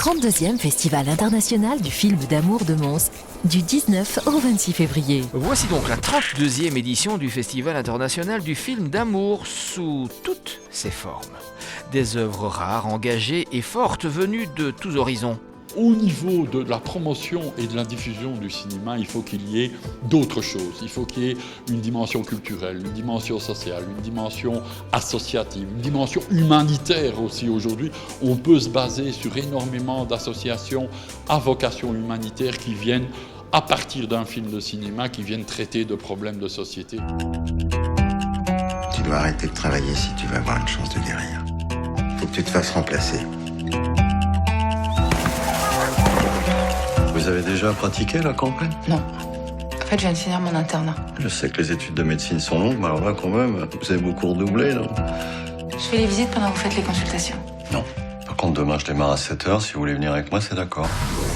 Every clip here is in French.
32e Festival international du film d'amour de Mons, du 19 au 26 février. Voici donc la 32e édition du Festival international du film d'amour sous toutes ses formes. Des œuvres rares, engagées et fortes venues de tous horizons. Au niveau de la promotion et de la diffusion du cinéma, il faut qu'il y ait d'autres choses. Il faut qu'il y ait une dimension culturelle, une dimension sociale, une dimension associative, une dimension humanitaire aussi. Aujourd'hui, on peut se baser sur énormément d'associations à vocation humanitaire qui viennent, à partir d'un film de cinéma, qui viennent traiter de problèmes de société. Tu dois arrêter de travailler si tu veux avoir une chance de guérir. Faut que tu te fasses remplacer. Vous avez déjà pratiqué la campagne? Non. En fait, je viens de finir mon internat. Je sais que les études de médecine sont longues, mais alors là, quand même, vous avez beaucoup redoublé, non? Je fais les visites pendant que vous faites les consultations. Non. Par contre, demain, je démarre à 7h. Si vous voulez venir avec moi, c'est d'accord.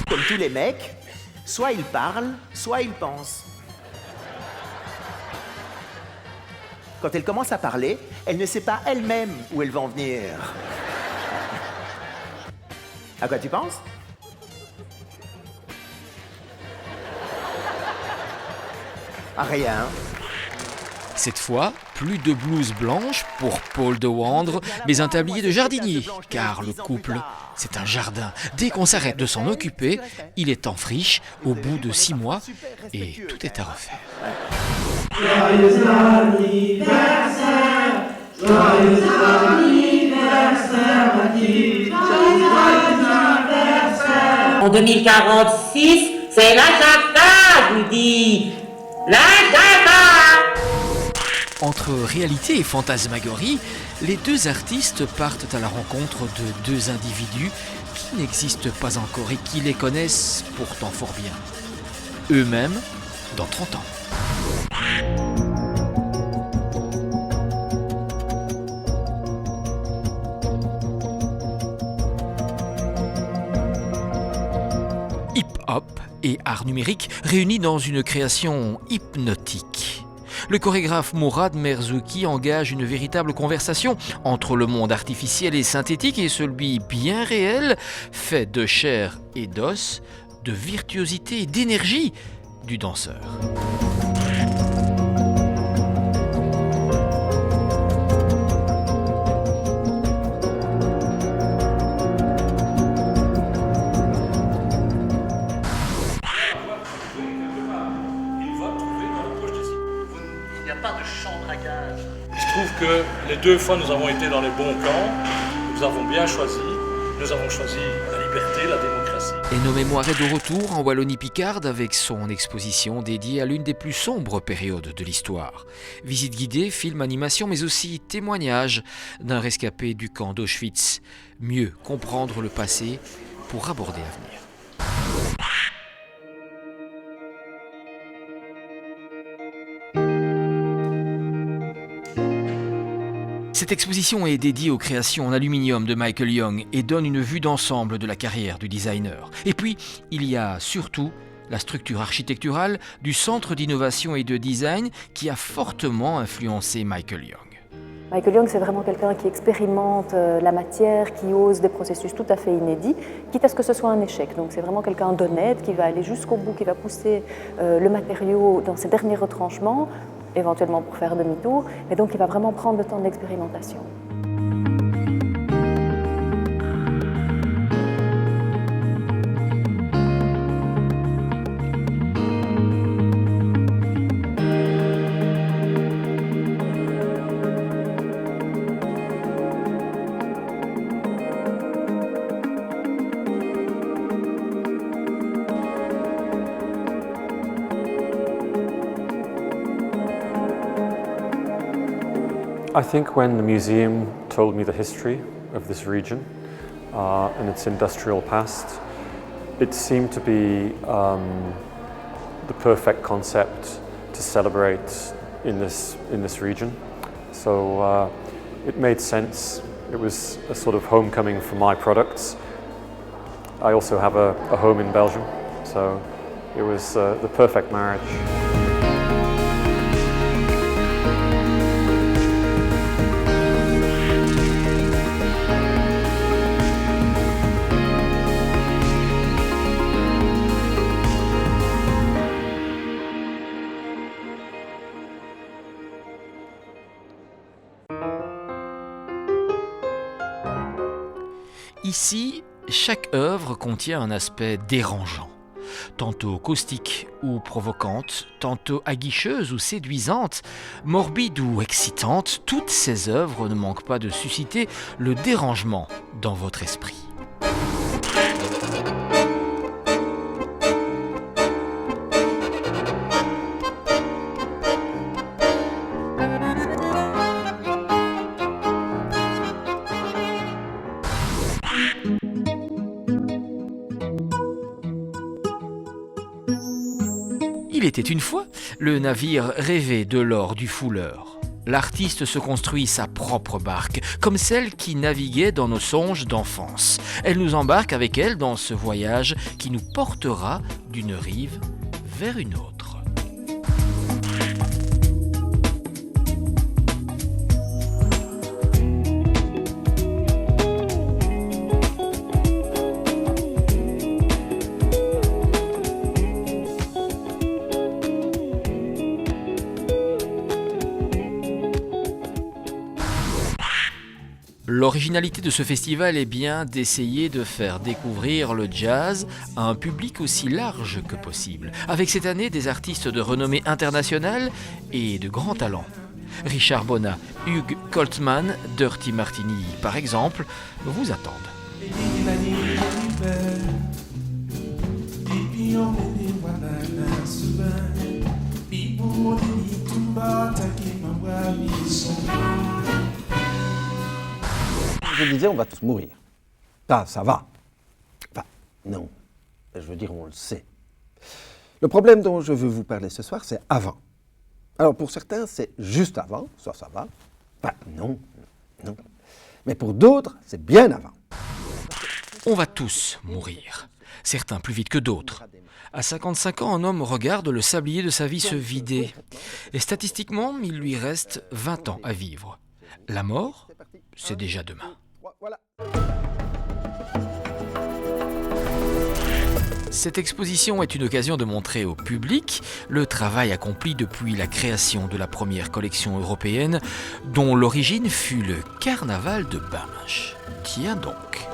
Comme tous les mecs, soit ils parlent, soit ils pensent. Quand elle commence à parler, elle ne sait pas elle-même où elle va en venir. À quoi tu penses? À rien. Cette fois, plus de blouse blanche pour Paul de Wandre, mais un tablier de jardinier, car le couple, c'est un jardin. Dès qu'on s'arrête de s'en occuper, il est en friche au bout de 6 mois et tout est à refaire. Joyeux anniversaire, joyeux anniversaire à qui, joyeux anniversaire. En 2046, c'est la Jacta, je vous dis. La Jacta. Entre réalité et fantasmagorie, les deux artistes partent à la rencontre de deux individus qui n'existent pas encore et qui les connaissent pourtant fort bien. Eux-mêmes dans 30 ans. Hip-hop et art numérique réunis dans une création hypnotique. Le chorégraphe Mourad Merzouki engage une véritable conversation entre le monde artificiel et synthétique et celui bien réel, fait de chair et d'os, de virtuosité et d'énergie du danseur. Je trouve que les deux fois nous avons été dans les bons camps, nous avons bien choisi, nous avons choisi la liberté, la démocratie. Et nos mémoires est de retour en Wallonie-Picarde avec son exposition dédiée à l'une des plus sombres périodes de l'histoire. Visite guidée, film, animation, mais aussi témoignage d'un rescapé du camp d'Auschwitz. Mieux comprendre le passé pour aborder l'avenir. Cette exposition est dédiée aux créations en aluminium de Michael Young et donne une vue d'ensemble de la carrière du designer. Et puis, il y a surtout la structure architecturale du Centre d'innovation et de design qui a fortement influencé Michael Young. Michael Young, c'est vraiment quelqu'un qui expérimente la matière, qui ose des processus tout à fait inédits, quitte à ce que ce soit un échec. Donc c'est vraiment quelqu'un d'honnête qui va aller jusqu'au bout, qui va pousser le matériau dans ses derniers retranchements, éventuellement pour faire demi-tour, et donc il va vraiment prendre le temps de l'expérimentation. I think when the museum told me the history of this region and its industrial past, it seemed to be the perfect concept to celebrate in this region. So it made sense. It was a sort of homecoming for my products. I also have a home in Belgium, so it was the perfect marriage. Ici, chaque œuvre contient un aspect dérangeant. Tantôt caustique ou provocante, tantôt aguicheuse ou séduisante, morbide ou excitante, toutes ces œuvres ne manquent pas de susciter le dérangement dans votre esprit. Il était une fois le navire rêvé de l'or du fouleur. L'artiste se construit sa propre barque, comme celle qui naviguait dans nos songes d'enfance. Elle nous embarque avec elle dans ce voyage qui nous portera d'une rive vers une autre. L'originalité de ce festival est bien d'essayer de faire découvrir le jazz à un public aussi large que possible, avec cette année des artistes de renommée internationale et de grands talents. Richard Bona, Hugh Coltman, Dirty Martini, par exemple, vous attendent. Je disais, on va tous mourir. Ça va. Enfin, non. Je veux dire, on le sait. Le problème dont je veux vous parler ce soir, c'est avant. Alors, pour certains, c'est juste avant, ça va. Enfin, non. Mais pour d'autres, c'est bien avant. On va tous mourir. Certains plus vite que d'autres. À 55 ans, un homme regarde le sablier de sa vie se vider. Et statistiquement, il lui reste 20 ans à vivre. La mort, c'est déjà demain. Cette exposition est une occasion de montrer au public le travail accompli depuis la création de la première collection européenne, dont l'origine fut le carnaval de Binche. Tiens donc.